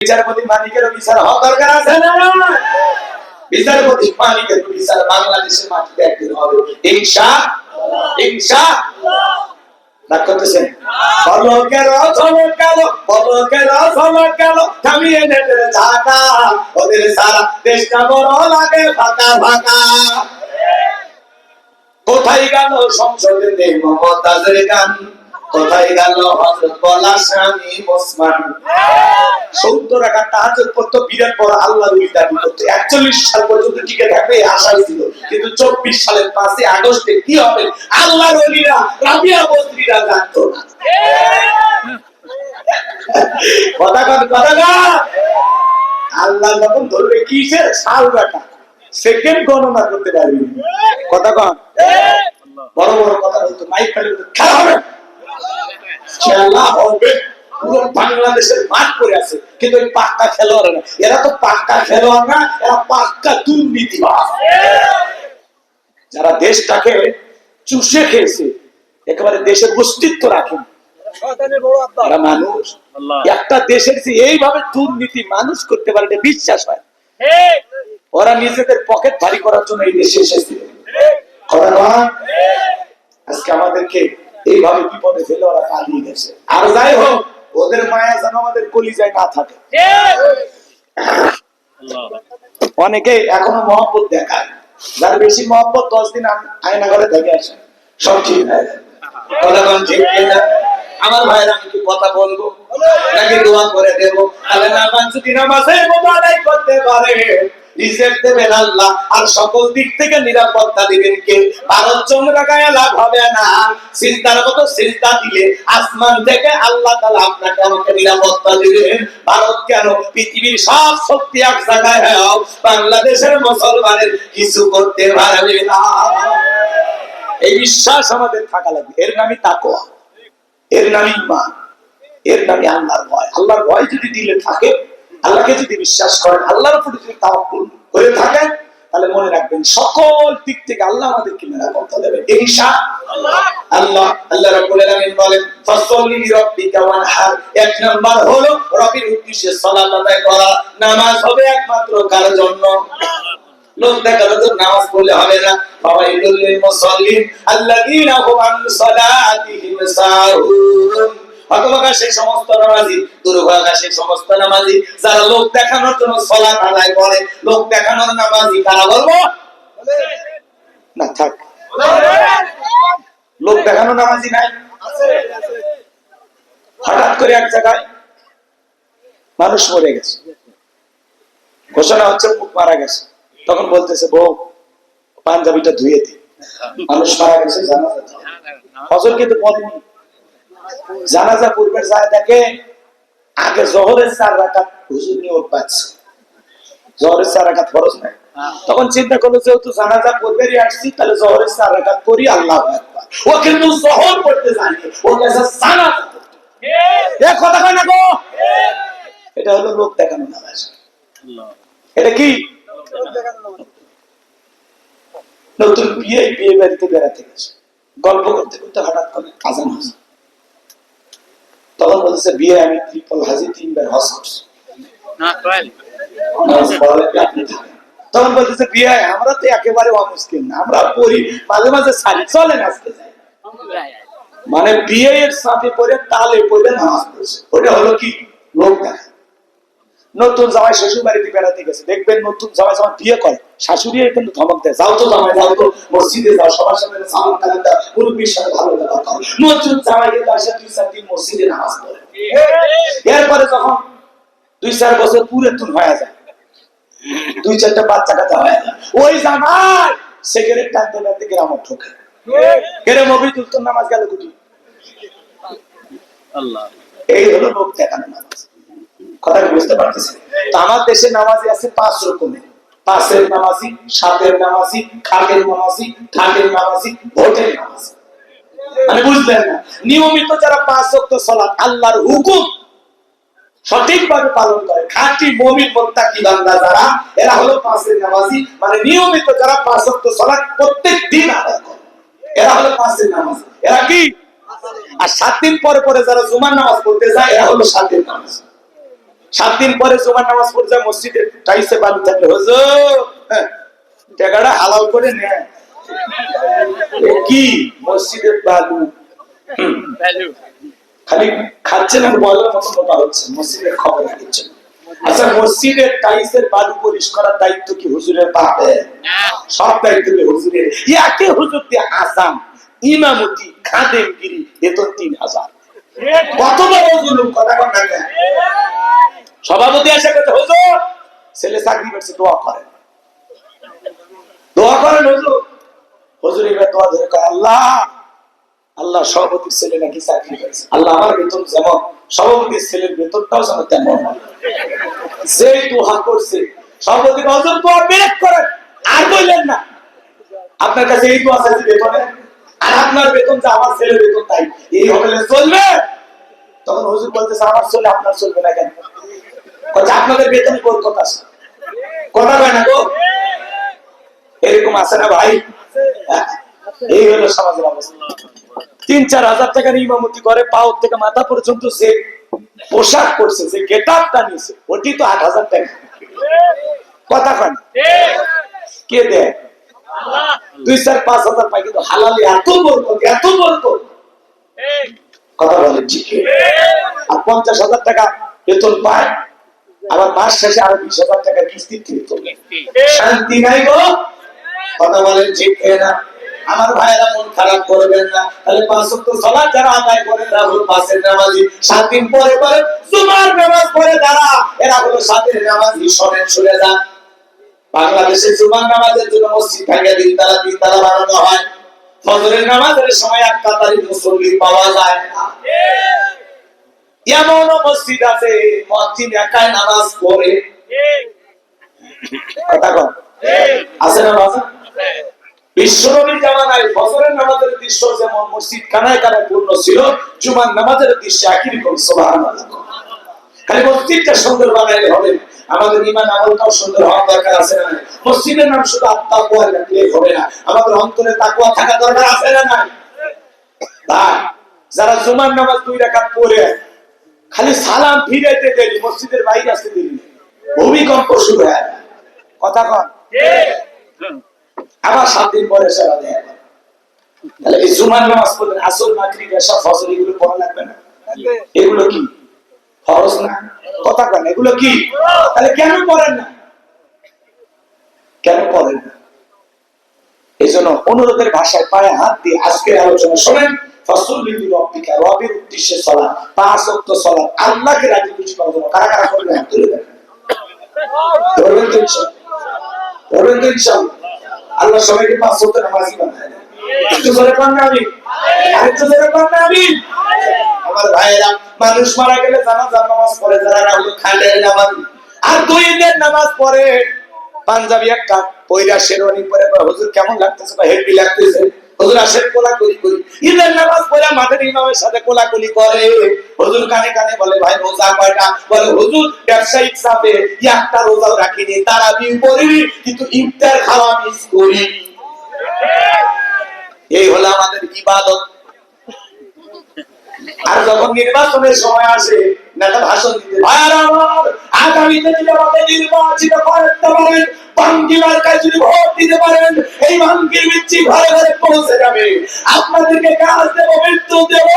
বিচারপতি মানিকের বিচার হওয়া দরকার আছে না? বিচারপতি মানিকের বিচার বাংলাদেশের মাটিতে একদিন হবে, ইনশাআল্লাহ। ইনশাআল্লাহ। রাগ করতেছেন? পলকের ঝলক গেল, পলকের ঝলক গেল, থামিয়ে নেবে ঢাকা, ওদের সারা দেশটা বড় লাগে ফাঁকা ফাঁকা। কোথায় গেল সংসদে মমতাজের গান, কোথায় গেল হযরত বলা স্বামী ওসমান? 70 রাকাত তাহাজ্জুদ পড়তো, বিরাট বড় আল্লাহর ওলি দাবি করতো, 41 সাল পর্যন্ত টিকে থাকবে আশা ছিল। কিন্তু 24 সালের 5 আগস্টে কি হবে আল্লাহর ওলিরা রাবিয়া বস্তিরা জানতো না। কথা আল্লাহ যখন ধরবে কিসের সাল রাখা, সেকেন্ড গণনা করতে পারবি। কথা কন বড় বড় কথা বলতো, মাইক ফেলে খেলা হবে, খেলা হবে। পুরো বাংলাদেশের মাঠ করে আছে, কিন্তু ওই পাক্কা খেলোয়াড় না। এরা তো পাক্কা খেলোয়াড় না, এরা পাক্কা দুর্নীতিবাজ। যারা দেশটাকে চুষে খেয়েছে, একেবারে দেশের অস্তিত্ব রাখেন মানুষ। একটা দেশের যে এইভাবে দুর্নীতি মানুষ করতে পারে বিশ্বাস হয়। ওরা নিজেদের পকেট ভারী করার জন্য এই দেশে এসেছে। আজকে আমাদেরকে এইভাবে বিপদে ফেলে ওরা পালিয়ে গেছে। আর যাই হোক, ওদের মায়া যেন আমাদের কলিজায় না থাকে। অনেকে এখনো মহব্বত দেখায়, যার বেশি মহব্বত 10 দিন আয়না ঘরে দেখে আসে, সব ঠিক হয়ে যায়। আমার ভাইরা, আমি কি কথা বলবো নাকি দোয়া করে দেবো? তাহলে নামাজ যদি নামাজের মতো আদায় করতে পারে, রিজেক্ট দেবেন আল্লাহ, আর সকল দিক থেকে নিরাপত্তা দিবেন কে? ভারত চমকায় লাভ হবে না। সিজদার মতো সিজদা দিলে আসমান থেকে আল্লাহ তাআলা আপনাকে আমাকে নিরাপত্তা দিবেন। ভারত কেন, পৃথিবীর সব শক্তি এক জায়গায়, বাংলাদেশের মুসলমানের কিছু করতে পারবে না। এই বিশ্বাস আমাদের থাকা লাগবে। এর নামই তাকওয়া, এর নামই ঈমান, এর নামই আল্লাহর ভয়। আল্লাহর ভয় যদি দিলে থাকে, আল্লাহকে যদি বিশ্বাস করেন, আল্লাহর উপর যদি তাওয়াক্কুল করে থাকেন, তাহলে মনে রাখবেন সকল দিক থেকে আল্লাহ আমাদেরকে নিরাপত্তা দেবেন ইনশাআল্লাহ। আল্লাহ রাব্বুল আলামিন বলেন, ফাসাল্লি লিরাব্বিকা ওয়ানহার। এক নাম্বার হলো রবের উদ্দেশ্যে সালাত আদায় করা। নামাজ হবে একমাত্র কার জন্য? লোক দেখানো তো নামাজ পড়লে হবে না। ফাওয়াইলুল লিল মুসাল্লিন আল্লাযীনা হুম আন সালাতিহিম সাহুন। হতভাগা সেই সমস্ত নামাজি, দুর্ভাগা সেই সমস্ত নামাজি যারা লোক দেখানোর জন্য সালাত আদায় করে। লোক দেখানোর নামাজি কারা বলবো? না থাক, লোক দেখানোর নামাজি নাই। হঠাৎ করে এক জায়গায় মানুষ মরে গেছে, ঘোষণা হচ্ছে মারা গেছে। তখন বলতেছে, বউ পাঞ্জাবিটা ধুয়ে দি, মানুষ মারা গেছে, জানাজা ফজর কিন্তু পড়েনি। জানাজা পূর্বের যায় দেখে আগে জোহরের 4 রাকাত হুজুর নিয়ত পাচ্ছে, জোহরের 4 রাকাত ফরজ নাই। তখন চিন্তা করলো, যেহেতু জানাজা পূর্বেরই আসছি, তাহলে জোহরের 4 রাকাত পড়ি, আল্লাহু আকবার। ও কিন্তু জোহর পড়তে যায়নি, ও গেছে জানাজা পড়তে। এই কথা কয় না গো, এটা হলো লোক দেখানো নামাজ। এটা কি? নতুন বিয়ে বাড়িতে বেড়াতে গেছে, গল্প করতে করতে হঠাৎ করে আজান হয়েছে। তখন বলছে, বিয়ে আমি ট্রিপল হাজি 3 বার হজ করছি। তখন বলতেছে, বিয়ে আমরা তো একেবারে অমুসলিম না, আমরা পড়ি মাঝে মাঝে সারি, চলে নাচতে যাই। মানে বিয়ের সাথে পড়ে তালে পড়ে নামাজ পড়ছে। ওটা হলো কি? লোক দেখা। নতুন জামাই শ্বশুর বাড়িতে বেড়াতে গেছে, দেখবেন নতুন জামাই যখন বিয়ে করে, শাশুড়ি কিন্তু ধমক দেয়, যাও তো জামাই, যাও তো মসজিদে যাও, সবার সাথে সালাম কালাম দাও, মুরব্বির সাথে ভালো ব্যবহার করো। নতুন জামাই কিন্তু আসে 2-4 দিন মসজিদে নামাজ পড়ে। এরপরে যখন 2-4 বছর পুরে তুন হয়ে যায়, 2-4টা বাচ্চা কাচ্চা হয়ে যায়, ওই জামাই সিগারেট টানতে টানতে গ্রামে ঠোকে। কেরে মবিতুল তোর নামাজ গেল কুটি? আল্লাহ, এই হলো লোক দেখানো নামাজ। কথা বুঝতে পারতেছেন? তো আমার দেশে নামাজি আছে 5 রকমের। 5-এর নামাজি, 7-এর নামাজি, খাটের নামাজি, ঠাটের নামাজি, ভোটের নামাজি। মানে বুঝলেন না? নিয়মিত যারা 5 ওয়াক্ত সালাত আল্লাহর হুকুম সঠিকভাবে পালন করে, খাঁটি মুমিন মুত্তাকি বান্দা যারা, এরা হলো 5-এর নামাজি। মানে নিয়মিত যারা 5 ওয়াক্ত সালাত প্রত্যেক দিন আদায় করে, এরা হলো 5-এর নামাজি। এরা কি? আর 7 দিন পরে পরে যারা জুমার নামাজ পড়তে যায়, এরা হলো 7-এর নামাজি। 7 দিন পরে জুমার নামাজ পড়ে যায় মসজিদে, টাইসে বালু থাকলে হুজুর টাকাটা হালাল করে নেয়। কি মসজিদের বালু খালি খাচ্ছেন আর বলার মতো মোটা হচ্ছে, মসজিদের খবর রাখছেন। আচ্ছা মসজিদের টাইসের বালু পরিষ্কার করার দায়িত্ব কি হুজুরের পাবে? সব দায়িত্ব কি হুজুরের? একে হুজুর দিয়ে আসাম ইমামতি খাদেমগিরি বেতন 3000। কত বড় জুলুম! কথা বল না কেন? সভাপতি এসে বলছে হুজুর ছেলে চাকরি করছে, দোয়া করেন, দোয়া করেন হুজুর। হুজুর এবার দোয়া ধরে কয় আল্লাহ, আল্লাহ সভাপতির ছেলে নাকি চাকরি করেছে, আল্লাহ আমার বেতন যেমন সভাপতির ছেলের বেতনটাও যেন তেমন। সেই দোয়া করছে সভাপতি হুজুর দোয়া বেরেক করেন, আর বললেন না আপনার কাছে এই দোয়া চাইছে বেতনে, আর আপনার বেতন যা আমার ছেলের বেতন তাই, এই হলে চলবে? তখন হুজুর বলতেছে আমার চলে আপনার চলবে না কেন? আপনাদের বেতন কোন কথা আছে, কথা হয় না গো? এরকম আছে না ভাই? এই হলো সমাজের অবস্থা। 3-4 হাজার টাকার ইমামতি করে, পাও থেকে মাথা পর্যন্ত যে পোশাক করছে, যে গেট আপটা নিয়েছে, ওটি তো 8,000 টাকা। কথা হয় না? কে দেয়? 2-4-5 হাজার পাই, কিন্তু হালালে এত বরকত, এত বরকত। কথা বলে ঠিক। আর 50,000 টাকা বেতন পায়, আবার মাস শেষে আরো 20,000 টাকা কিস্তি থেকে তোলে। শান্তি নাই গো। কথা বলেন ঠিক না? আমার ভাইরা মন খারাপ করবেন না। তাহলে 5 ওয়াক্ত সালাত যারা আদায় করে তারা হলো 5 নামাজি। 7 দিন পরে পরে জুমার নামাজ পড়ে যারা, এরা হলো 7 নামাজি। শোনেন, শুনে যান। বাংলাদেশে জুমার নামাজের জন্য মসজিদ থাকে 3 তালা বানানো হয়। ফজরের নামাজের সময় এক কাতারি মুসল্লি পাওয়া যায় না। এমন মসজিদ আছে মুয়াজ্জিন একাই নামাজ পড়ে। কথা কন আছে না বাবা? বিশ্বনবীর জামানায় ফজরের নামাজের দৃশ্য যেমন মসজিদ কানায় কানায় পূর্ণ ছিল, জুমার নামাজের দৃশ্য একই রকম। সুবহানাল্লাহ। খালি মসজিদটা সুন্দর বানাইলে হবে, আমাদের ঈমান আমলটাও সুন্দর হওয়া দরকার আছে না? মসজিদের নাম শুধু তাকওয়া রাখলেই হবে না, আমাদের অন্তরে তাকওয়া থাকা দরকার আছে না নাই? ভাই যারা জুমার নামাজ 2 রাকাত পড়ে খালি সালাম ফিরাইতে দেরি, মসজিদের বাইরে আসতে দেরি, ভূমিকম্প শুরু হয়। কথা কন ঠিক? আবার 7 দিন পরে সারা দেয়। তাহলে এই জুমার নামাজ পড়লেন, আসর মাগরিব এশা ফজর এগুলো পড়া লাগবে না? এগুলো কি ফরজ না? কথা কন এগুলো কি? তাহলে কেন পড়েন না? কেন পড়েন না? এইজন্য অনুরোধের ভাষায় পায়ে হাত দিয়ে আজকের আলোচনা শোনেন। ফাসল্লি লিরাব্বিকা, রবের উদ্দেশ্যে সালাত, 5 ওয়াক্ত সালাত, আল্লাহকে রাজি খুশি করার জন্য। কারা কারা করবেন হাত তুলে দেন। করবেন তো ইনশাআল্লাহ? করবেন তো ইনশাআল্লাহ? আল্লাহ সবাইকে 5 ওয়াক্ত নামাজি বানায়। একটু জোরে পড়ুন আমিন। আরেকটু জোরে পড়ুন আমিন। আমার ভাইয়েরা, মানুষ মারা গেলে জানাজার নামাজ পড়ে যারা, হলো খালের নামাজ। আর 2 ঈদের নামাজ পড়ে পাঞ্জাবি একটা পয়রা শেরওয়ানি পরে, হুজুর কেমন লাগতেছে? বা হেভি লাগতেছে। হুজুর আসেন কোলাকুলি করি। ঈদের নামাজ পড়ে মাঠের ইমামের সাথে কোলাকুলি করে। হুজুর কানে কানে বলে ভাই রোজা কয়টা? বলে হুজুর ব্যবসায়িক চাপে একটা রোজাও রাখিনি, তারাবিও পড়ি, কিন্তু ইফতার খাওয়া মিস করি। এই হলো আমাদের ইবাদত। আর যখন নির্বাচনের সময় আসে নেতা ভাষণ দিতে, ভাইরা আমার, আগামীতে যদি আমাদের নির্বাচিত করতে পারেন, বাঙ্গি মার্কায় যদি ভোট দিতে পারেন, এই বাঙ্গির বিচ্ছি ঘরে ঘরে পৌঁছে যাবে। আপনাদেরকে কাজ দেব, মৃত্যু দেব,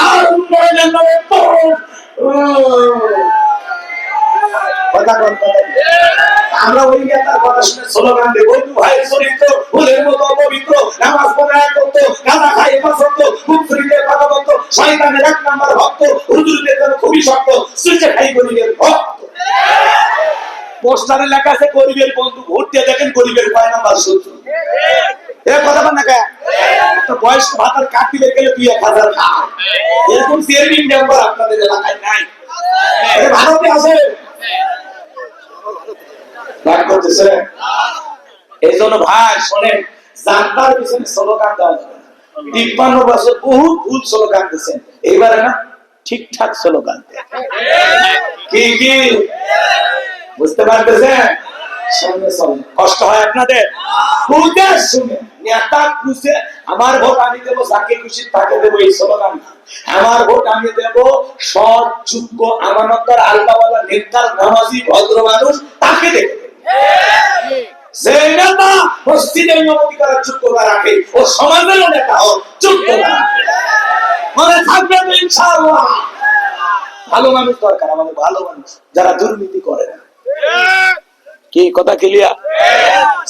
আর উন্নয়নের নামে আমরা ওই নেতার কথা শুনে স্লোগান দেব, ভাই চরিত্র ফুলের মতো অপবিত্র, নামাজ পড়ে এক করতো, গাঁদা খাই পছন্দ, মুখরিদের কথা বলতো, শয়তানের 1 নাম্বার ভক্ত, হুজুরদের জন্য খুবই শক্ত, সুইচে খাই গরিবের ভক্ত। পোস্টারে লেখা আছে গরিবের বন্ধু, ভোট দিয়ে দেখেন গরিবের কয় নাম্বার শত্রু। এর কথা বল না কে? একটা বয়স্ক ভাতার কাট দিলে গেলে 2-1000 খায়, এরকম চেয়ারম্যান মেম্বার আপনাদের এলাকায় নাই? এটা ভারতে আছে। এই জন্য ভাই শোনেন, জানতার পিছনে স্লোগান দেওয়া যাবে না। 53 বছর বহু ভুল স্লোগান দিচ্ছেন, এইবারে না ঠিকঠাক স্লোগান কি কি বুঝতে পারতেছেন? সামনে চলেন। কষ্ট হয় আপনাদের? বুঝে শুনে নেতা খুশি, আমার ভোট আমি দেবো, যাকে খুশি তাকে দেবো, এই স্লোগান না। আমার ভোট আমি দেবো সৎ, যোগ্য, আমানতদার, আল্লাহওয়ালা, নেককার, নামাজি, ভদ্র মানুষ, তাকে দেবো। যে নেতা মসজিদের ইমামতি করার যোগ্যতা রাখে, ও সমাজের নেতা ও যোগ্যতা রাখে। মনে থাকবে তো ইনশাআল্লাহ। ভালো মানুষ দরকার, আমাদের ভালো মানুষ, যারা দুর্নীতি করে না। কি কথা ক্লিয়ার?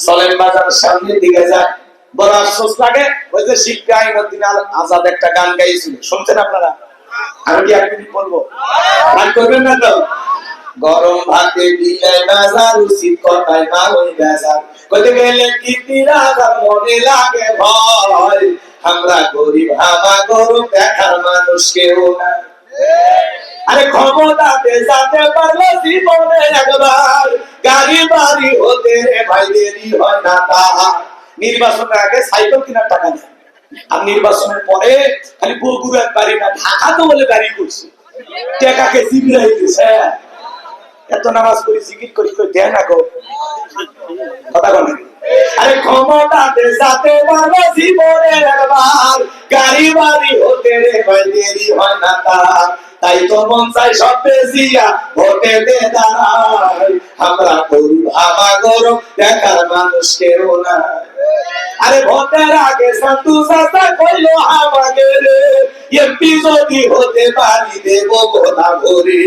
চলেন বাজার সামনের দিকে যায়। বড় আফসোস লাগে, ওই যে শিক্ষা আইনুদ্দিন আজাদ একটা গান গাইছিল, শুনছেন আপনারা? আমি কি এক মিনিট বলবো? গান করবেন না তো? গরম ভাতে দিলে বাজার, উচিত কথায় ভালোই বাজার, কইতে গেলে কি তিরাজার মনে লাগে ভয়, আমরা গরিব হামা গরম দেখার মানুষ কেউ না। আরে ক্ষমতাতে যেতে পারলে জীবনে একবার, গাড়ি বাড়ি হতে রে ভাই দেরি হয় না তার। নির্বাচনের আগে সাইকেল কেনার টাকা নেই, আর নির্বাচনের পরে খালি বগুড়ার বাড়ি না, ঢাকা তো বলে বাড়ি করছে, টাকাকে জিবিরাই দিছে। এত নামাজ পড়ি, জিকির করি, দেয় না গো, কথা বলে। আরে ক্ষমতাতে যেতে পারলে জীবনে একবার, গাড়ি বাড়ি হতে রে ভাই দেরি হয় না তার। তাই তো মন চাই সব বেজিয়া ভোটে দে দাঁড়াই, আমরা গরিব হামা গরম দেখার মানুষ কেউ না। আরে ভোটের আগে সাধু চাচা কইলো আমাকে রে, এমপি যদি হতে পারি দেব গোলা ভরে,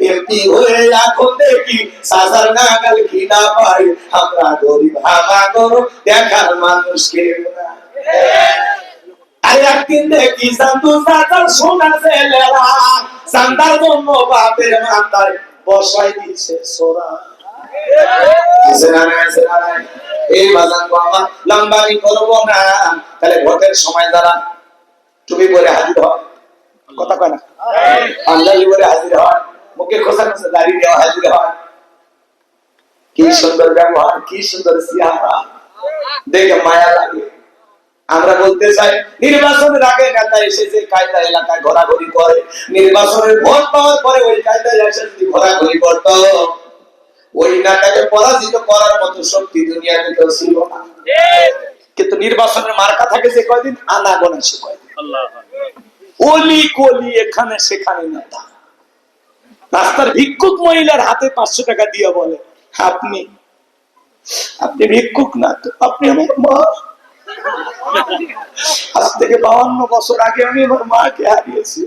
এমপি হয়ে এখন দেখি সাজার নাগাল কি না পাই, আমরা গরিব হামা গরম দেখার মানুষ কেউ না। আরে একদিন দেখি সাধু চাচার সোনা ছেলেরা চান্দার জন্য বাপের মাথায় বসাই দিচ্ছে সোরা। এই বাজান বাবা লম্বানি করবো না, তাহলে ভোটের সময় যারা টুপি পরে হাজির হয়, কথা কয় না, পাঞ্জাবি পরে হাজির হয়, মুখে খোসা খোসা দাড়ি দেওয়া হাজির হয়, কি সুন্দর ব্যবহার, কি সুন্দর চেহারা, দেখে মায়া লাগে। আমরা বলতে চাই নির্বাচনের আগে নেতা এসে যে কায়দা এলাকায় ঘোরাঘুরি করে, নির্বাচনের ভোট পাওয়ার পরে ওই কায়দায় এসে যদি ঘোরাঘুরি করত, ওই নেতাকে পরাজিত করার মতো শক্তি দুনিয়াতে কেউ ছিল না। কিন্তু নির্বাচনের মার্কা থাকে যে কয়দিন, আনা গোনা সে কয়দিন, অলি কলি এখানে সেখানে নেতা। রাস্তার ভিক্ষুক মহিলার হাতে 500 টাকা দিয়ে বলে, আপনি আপনি ভিক্ষুক না তো, আপনি আমার মা। আজ থেকে 52 বছর আগে আমি আমার মাকে হারিয়েছি,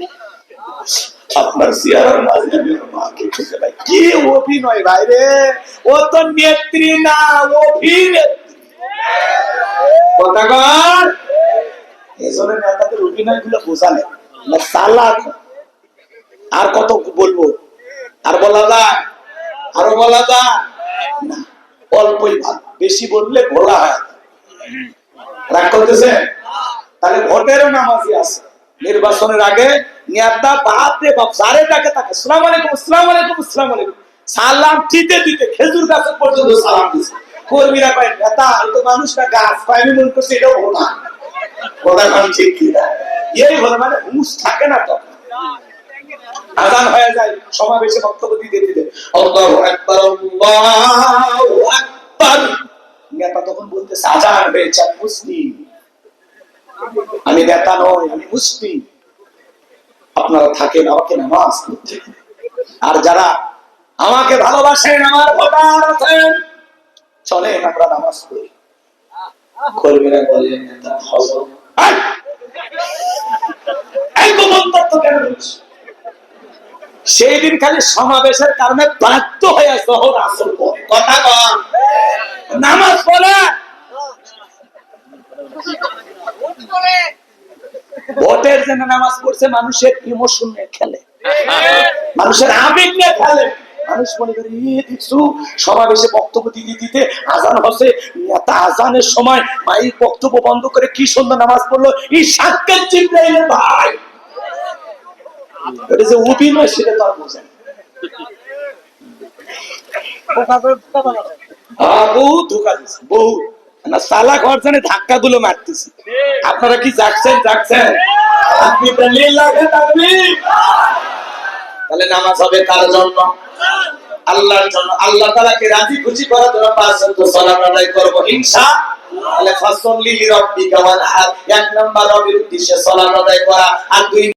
আপনার চেহারার মাঝে আমি আমার মাকে খুঁজে পাই। কি অভিনয় ভাই রে, ও তো নেত্রী না, অভিনেত্রী। কথাকার এজন্য নেতাদের অভিনয় গুলো বোঝালে না, চালাক। আর কত বলবো, আর বলা যায়, আরো বলা যায় না, অল্পই ভালো, বেশি বললে ঘোলা হয়। রাগ করতেছে? তাহলে ভোটেরও নামাজি আছে। নির্বাচনের আগে নেতা বাপ রে বাপ যারে ডাকে তাকে আসসালামু আলাইকুম, আসসালামু আলাইকুম, আসসালামু আলাইকুম সালাম দিতে দিতে খেজুর গাছ পর্যন্ত সালাম দিছে। কর্মীরা কয় নেতা এই তো মানুষটা গাছ, আমি মনে করছি এটাও ভোটা। কথা কান ঠিক কি না? এই হলো মানে হুঁশ থাকে না তো। আজান হয়ে যায়, সমাবেশে বক্তব্য দিতে দিতে আল্লাহু আকবার, আল্লাহু আকবার, নেতা তখন বলতেছে আজান হয়েছে, মুসলিম, আমি নেতা নই, আমি মুসলিম, আপনারা থাকেন আমাকে নামাজ পড়তে। আর যারা আমাকে ভালোবাসেন, আমার ভোটার আছেন, চলেন আমরা নামাজ পড়ি। কর্মীরা বলেন নেতা হজরত এই গোপন তত্ত্ব কেন বলছি? সেই দিন খালি সমাবেশের কারণে বাধ্য হয়ে জোহর আসর পড়ে, কথা কন, নামাজ পড়ে। ভোটের জন্য নামাজ পড়ছে, মানুষের ইমোশন নিয়ে খেলে, মানুষের আবেগ নিয়ে খেলে। মানুষ মনে করি দেখছু সমাবেশে বক্তব্য দিতে দিতে আজান হচ্ছে, নেতা আজানের সময় মাইক বক্তব্য বন্ধ করে কি সুন্দর নামাজ পড়লো, এই সাক্ষাৎ জিবরাইল ভাই। এটা যে অভিনয় সেটা তো আর বোঝেন। বহুত ধোকা দিচ্ছে, বহুত না, সালা ঘর জানে ধাক্কা গুলো মারতেছে। আপনারা কি যাচ্ছেন? যাচ্ছেন আপনি তাহলে নামাজ হবে কার জন্য? আল্লাহর জন্য, আল্লাহ তাআলাকে রাজি খুশি করার জন্য 5 ওয়াক্ত সালাত আদায় করব ইনশাআল্লাহ। তাহলে ফাসল্লি লিরাব্বিকা ওয়ানহার, এক নাম্বার রবের উদ্দেশ্যে সালাত আদায় করা, আর 2